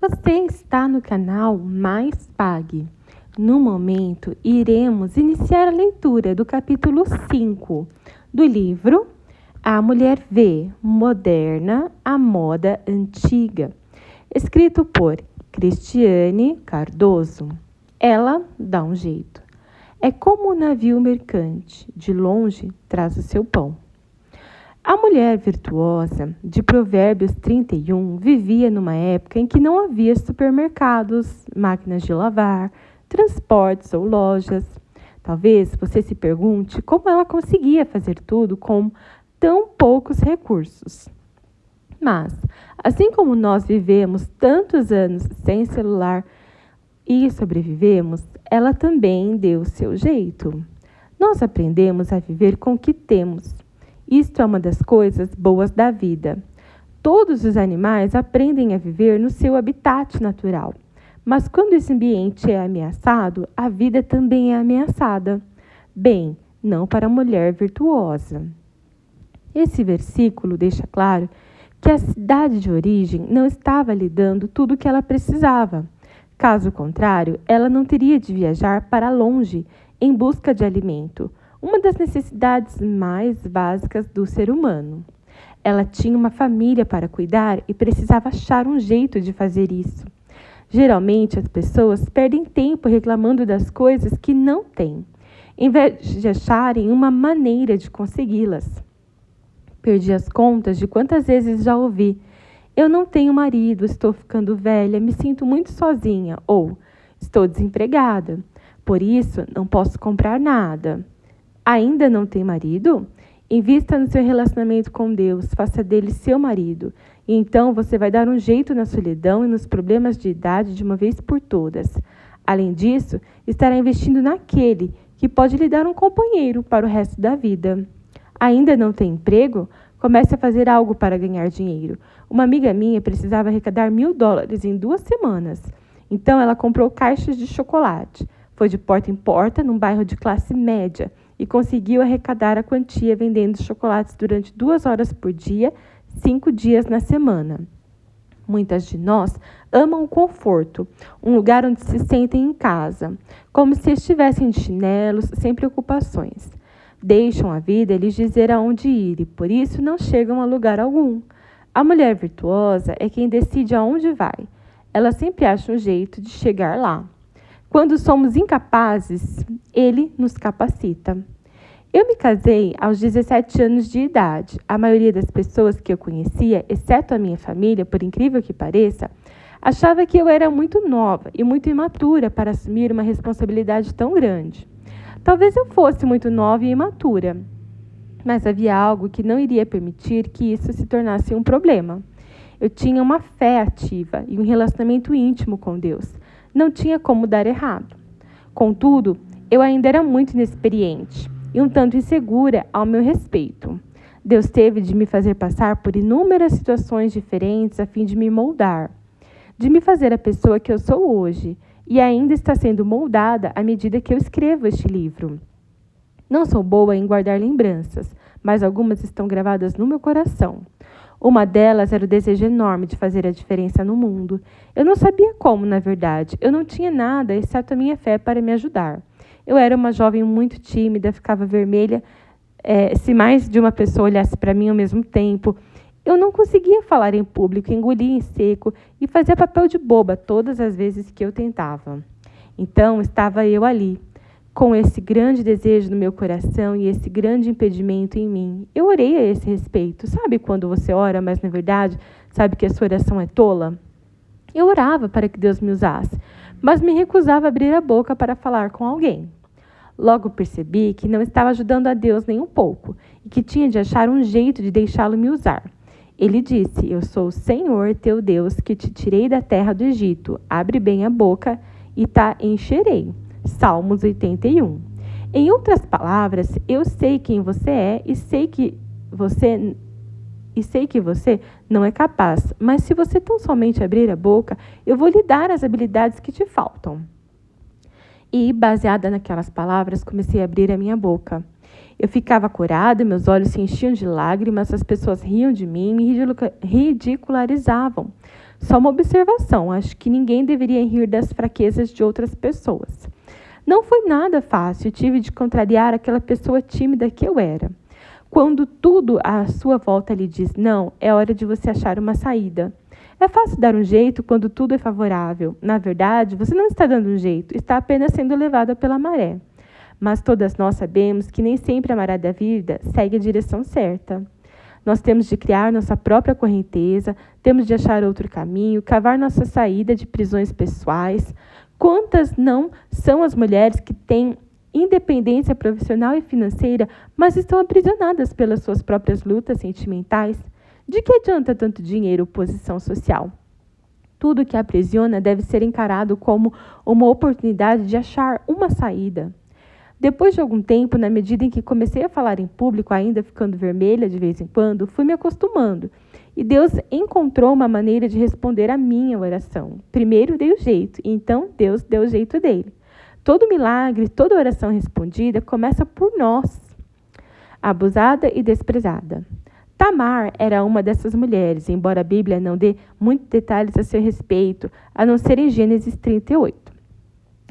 Você está no canal Mais Pague. No momento, iremos iniciar a leitura do capítulo 5 do livro A Mulher Vê, Moderna, a Moda Antiga, escrito por Cristiane Cardoso. Ela dá um jeito. É como um navio mercante, de longe traz o seu pão. A mulher virtuosa de Provérbios 31 vivia numa época em que não havia supermercados, máquinas de lavar, transportes ou lojas. Talvez você se pergunte como ela conseguia fazer tudo com tão poucos recursos. Mas, assim como nós vivemos tantos anos sem celular e sobrevivemos, ela também deu o seu jeito. Nós aprendemos a viver com o que temos. Isto é uma das coisas boas da vida. Todos os animais aprendem a viver no seu habitat natural. Mas quando esse ambiente é ameaçado, a vida também é ameaçada. Bem, não para a mulher virtuosa. Esse versículo deixa claro que a cidade de origem não estava lhe dando tudo o que ela precisava. Caso contrário, ela não teria de viajar para longe em busca de alimento, uma das necessidades mais básicas do ser humano. Ela tinha uma família para cuidar e precisava achar um jeito de fazer isso. Geralmente, as pessoas perdem tempo reclamando das coisas que não têm, em vez de acharem uma maneira de consegui-las. Perdi as contas de quantas vezes já ouvi: eu não tenho marido, estou ficando velha, me sinto muito sozinha, ou estou desempregada, por isso não posso comprar nada. Ainda não tem marido? Invista no seu relacionamento com Deus, faça dele seu marido. E então você vai dar um jeito na solidão e nos problemas de idade de uma vez por todas. Além disso, estará investindo naquele que pode lhe dar um companheiro para o resto da vida. Ainda não tem emprego? Comece a fazer algo para ganhar dinheiro. Uma amiga minha precisava arrecadar $1.000 em 2 semanas. Então ela comprou caixas de chocolate. Foi de porta em porta num bairro de classe média e conseguiu arrecadar a quantia vendendo chocolates durante 2 horas por dia, 5 dias na semana. Muitas de nós amam o conforto, um lugar onde se sentem em casa, como se estivessem de chinelos, sem preocupações. Deixam a vida lhes dizer aonde ir e, por isso, não chegam a lugar algum. A mulher virtuosa é quem decide aonde vai. Ela sempre acha um jeito de chegar lá. Quando somos incapazes, ele nos capacita. Eu me casei aos 17 anos de idade. A maioria das pessoas que eu conhecia, exceto a minha família, por incrível que pareça, achava que eu era muito nova e muito imatura para assumir uma responsabilidade tão grande. Talvez eu fosse muito nova e imatura, mas havia algo que não iria permitir que isso se tornasse um problema. Eu tinha uma fé ativa e um relacionamento íntimo com Deus. Não tinha como dar errado. Contudo, eu ainda era muito inexperiente e um tanto insegura ao meu respeito. Deus teve de me fazer passar por inúmeras situações diferentes a fim de me moldar, de me fazer a pessoa que eu sou hoje, e ainda está sendo moldada à medida que eu escrevo este livro. Não sou boa em guardar lembranças, mas algumas estão gravadas no meu coração. Uma delas era o desejo enorme de fazer a diferença no mundo. Eu não sabia como, na verdade. Eu não tinha nada, exceto a minha fé, para me ajudar. Eu era uma jovem muito tímida, ficava vermelha se mais de uma pessoa olhasse para mim ao mesmo tempo. Eu não conseguia falar em público, engolia em seco e fazia papel de boba todas as vezes que eu tentava. Então, estava eu ali, com esse grande desejo no meu coração e esse grande impedimento em mim. Eu orei a esse respeito. Sabe quando você ora, mas na verdade sabe que a sua oração é tola? Eu orava para que Deus me usasse, mas me recusava a abrir a boca para falar com alguém. Logo percebi que não estava ajudando a Deus nem um pouco e que tinha de achar um jeito de deixá-lo me usar. Ele disse: eu sou o Senhor teu Deus que te tirei da terra do Egito. Abre bem a boca e te encherei. Salmos 81. Em outras palavras, eu sei quem você é e sei que você não é capaz, mas se você tão somente abrir a boca, eu vou lhe dar as habilidades que te faltam. E, baseada naquelas palavras, comecei a abrir a minha boca. Eu ficava corada, meus olhos se enchiam de lágrimas, as pessoas riam de mim e me ridicularizavam. Só uma observação, acho que ninguém deveria rir das fraquezas de outras pessoas. Não foi nada fácil, tive de contrariar aquela pessoa tímida que eu era. Quando tudo à sua volta lhe diz não, é hora de você achar uma saída. É fácil dar um jeito quando tudo é favorável. Na verdade, você não está dando um jeito, está apenas sendo levada pela maré. Mas todas nós sabemos que nem sempre a maré da vida segue a direção certa. Nós temos de criar nossa própria correnteza, temos de achar outro caminho, cavar nossa saída de prisões pessoais. Quantas não são as mulheres que têm independência profissional e financeira, mas estão aprisionadas pelas suas próprias lutas sentimentais? De que adianta tanto dinheiro ou posição social? Tudo que a aprisiona deve ser encarado como uma oportunidade de achar uma saída. Depois de algum tempo, na medida em que comecei a falar em público, ainda ficando vermelha de vez em quando, fui me acostumando. E Deus encontrou uma maneira de responder à minha oração. Primeiro dei o jeito, e então Deus deu o jeito dele. Todo milagre, toda oração respondida começa por nós. Abusada e desprezada. Tamar era uma dessas mulheres, embora a Bíblia não dê muitos detalhes a seu respeito, a não ser em Gênesis 38.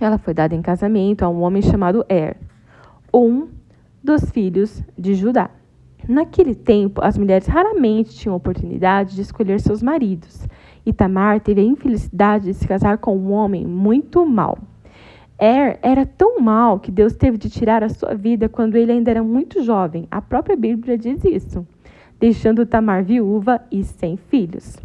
Ela foi dada em casamento a um homem chamado um dos filhos de Judá. Naquele tempo, as mulheres raramente tinham oportunidade de escolher seus maridos, e Tamar teve a infelicidade de se casar com um homem muito mau. Era tão mau que Deus teve de tirar a sua vida quando ele ainda era muito jovem. A própria Bíblia diz isso, deixando Tamar viúva e sem filhos.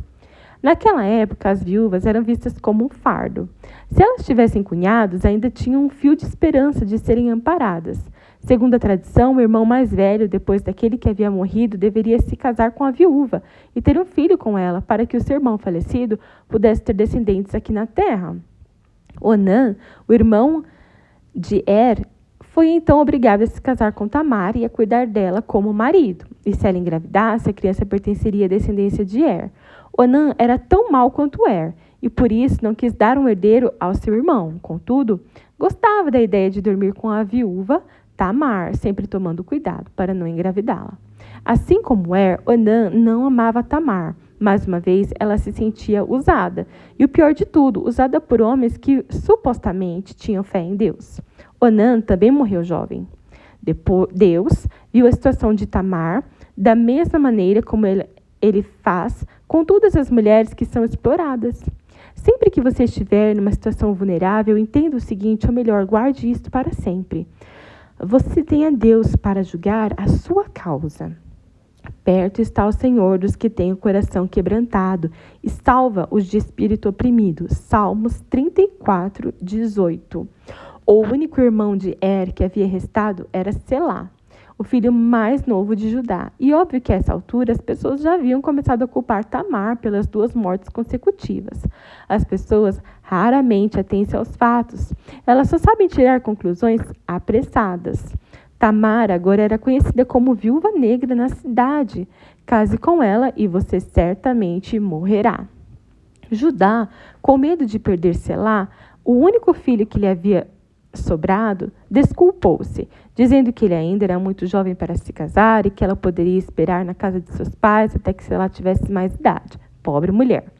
Naquela época, as viúvas eram vistas como um fardo. Se elas tivessem cunhados, ainda tinham um fio de esperança de serem amparadas. Segundo a tradição, o irmão mais velho, depois daquele que havia morrido, deveria se casar com a viúva e ter um filho com ela, para que o seu irmão falecido pudesse ter descendentes aqui na terra. Onã, o irmão de foi então obrigado a se casar com Tamar e a cuidar dela como marido. E se ela engravidasse, a criança pertenceria à descendência de Onã era tão mau quanto e por isso não quis dar um herdeiro ao seu irmão. Contudo, gostava da ideia de dormir com a viúva Tamar, sempre tomando cuidado para não engravidá-la. Assim como Onã não amava Tamar. Mais uma vez, ela se sentia usada. E o pior de tudo, usada por homens que supostamente tinham fé em Deus. Onã também morreu jovem. Deus viu a situação de Tamar da mesma maneira como ele faz com todas as mulheres que são exploradas. Sempre que você estiver numa situação vulnerável, entenda o seguinte, ou melhor, guarde isto para sempre. Você tem a Deus para julgar a sua causa. Perto está o Senhor dos que têm o coração quebrantado e salva os de espírito oprimido. Salmos 34, 18. O único irmão de que havia restado era Selá, o filho mais novo de Judá. E óbvio que a essa altura as pessoas já haviam começado a culpar Tamar pelas 2 mortes consecutivas. As pessoas raramente atêm-se aos fatos. Elas só sabem tirar conclusões apressadas. Tamar agora era conhecida como viúva negra na cidade. Case com ela e você certamente morrerá. Judá, com medo de perder Selá, o único filho que lhe havia sobrado, desculpou-se, dizendo que ele ainda era muito jovem para se casar e que ela poderia esperar na casa de seus pais até que Selá tivesse mais idade. Pobre mulher.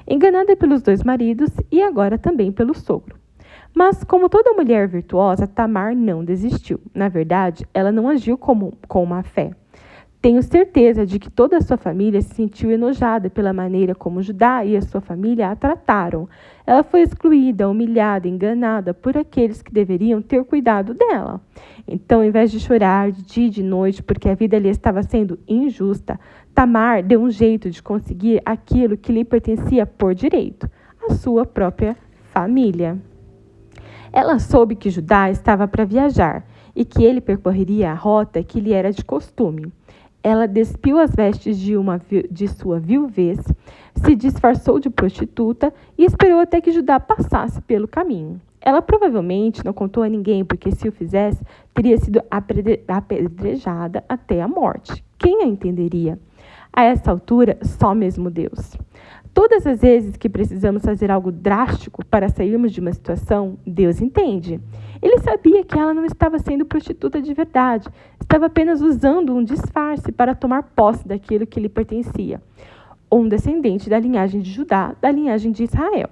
Enganada pelos 2 maridos e agora também pelo sogro. Mas, como toda mulher virtuosa, Tamar não desistiu. Na verdade, ela não agiu com má fé. Tenho certeza de que toda a sua família se sentiu enojada pela maneira como Judá e a sua família a trataram. Ela foi excluída, humilhada, enganada por aqueles que deveriam ter cuidado dela. Então, ao invés de chorar de dia e de noite porque a vida lhe estava sendo injusta, Tamar deu um jeito de conseguir aquilo que lhe pertencia por direito, a sua própria família. Ela soube que Judá estava para viajar e que ele percorreria a rota que lhe era de costume. Ela despiu as vestes de sua viuvez, se disfarçou de prostituta e esperou até que Judá passasse pelo caminho. Ela provavelmente não contou a ninguém, porque se o fizesse, teria sido apedrejada até a morte. Quem a entenderia? A essa altura, só mesmo Deus. Todas as vezes que precisamos fazer algo drástico para sairmos de uma situação, Deus entende. Ele sabia que ela não estava sendo prostituta de verdade, estava apenas usando um disfarce para tomar posse daquilo que lhe pertencia. um descendente da linhagem de Judá, da linhagem de Israel.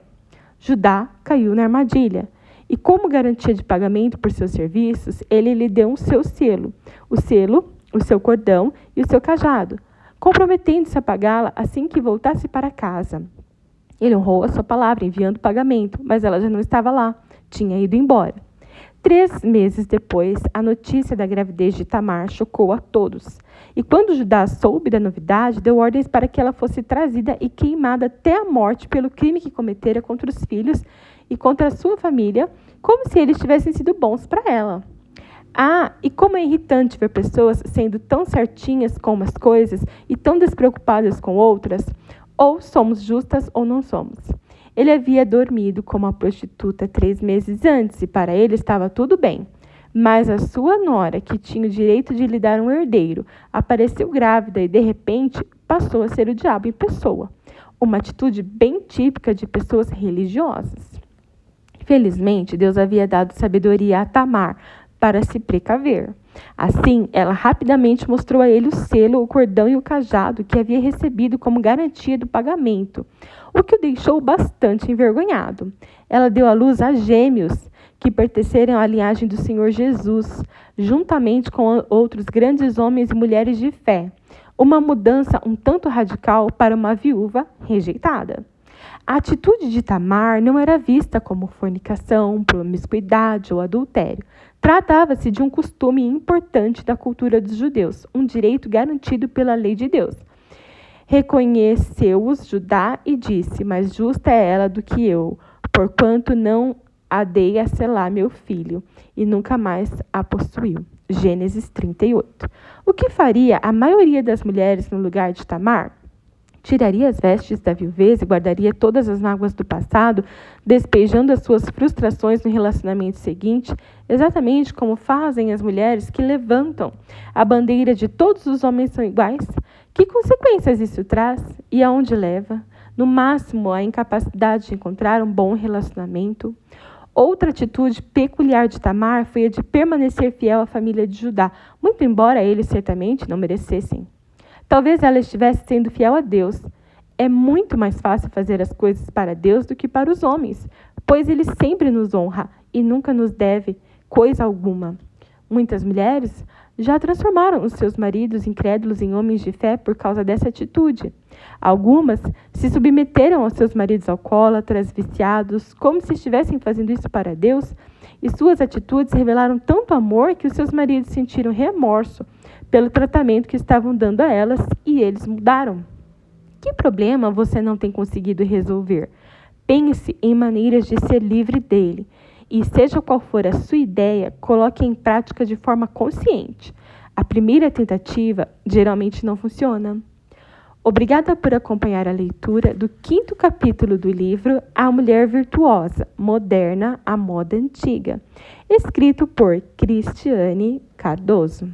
Judá caiu na armadilha. E como garantia de pagamento por seus serviços, ele lhe deu um seu selo, o seu cordão e o seu cajado, comprometendo-se a pagá-la assim que voltasse para casa. Ele honrou a sua palavra, enviando pagamento, mas ela já não estava lá, tinha ido embora. 3 meses depois, a notícia da gravidez de Tamar chocou a todos. E quando Judá soube da novidade, deu ordens para que ela fosse trazida e queimada até a morte pelo crime que cometera contra os filhos e contra a sua família, como se eles tivessem sido bons para ela. E como é irritante ver pessoas sendo tão certinhas com umas coisas e tão despreocupadas com outras. Ou somos justas ou não somos. Ele havia dormido com uma prostituta 3 meses antes e para ele estava tudo bem. Mas a sua nora, que tinha o direito de lhe dar um herdeiro, apareceu grávida e de repente passou a ser o diabo em pessoa. Uma atitude bem típica de pessoas religiosas. Felizmente, Deus havia dado sabedoria a Tamar para se precaver. Assim, ela rapidamente mostrou a ele o selo, o cordão e o cajado que havia recebido como garantia do pagamento, o que o deixou bastante envergonhado. Ela deu à luz a gêmeos que pertenceram à linhagem do Senhor Jesus, juntamente com outros grandes homens e mulheres de fé. Uma mudança um tanto radical para uma viúva rejeitada. A atitude de Tamar não era vista como fornicação, promiscuidade ou adultério. Tratava-se de um costume importante da cultura dos judeus, um direito garantido pela lei de Deus. Reconheceu-os Judá e disse: mais justa é ela do que eu, porquanto não a dei a selar meu filho, e nunca mais a possuiu. Gênesis 38. O que faria a maioria das mulheres no lugar de Tamar? Tiraria as vestes da viuvez e guardaria todas as mágoas do passado, despejando as suas frustrações no relacionamento seguinte, exatamente como fazem as mulheres que levantam a bandeira de todos os homens são iguais? Que consequências isso traz e aonde leva? No máximo, a incapacidade de encontrar um bom relacionamento. Outra atitude peculiar de Tamar foi a de permanecer fiel à família de Judá, muito embora eles certamente não merecessem. Talvez ela estivesse sendo fiel a Deus. É muito mais fácil fazer as coisas para Deus do que para os homens, pois Ele sempre nos honra e nunca nos deve coisa alguma. Muitas mulheres já transformaram os seus maridos incrédulos em homens de fé por causa dessa atitude. Algumas se submeteram aos seus maridos alcoólatras, viciados, como se estivessem fazendo isso para Deus, e suas atitudes revelaram tanto amor que os seus maridos sentiram remorso pelo tratamento que estavam dando a elas e eles mudaram. Que problema você não tem conseguido resolver? Pense em maneiras de ser livre dele e, seja qual for a sua ideia, coloque em prática de forma consciente. A primeira tentativa geralmente não funciona. Obrigada por acompanhar a leitura do 5º capítulo do livro A Mulher Virtuosa, Moderna à Moda Antiga, escrito por Cristiane Cardoso.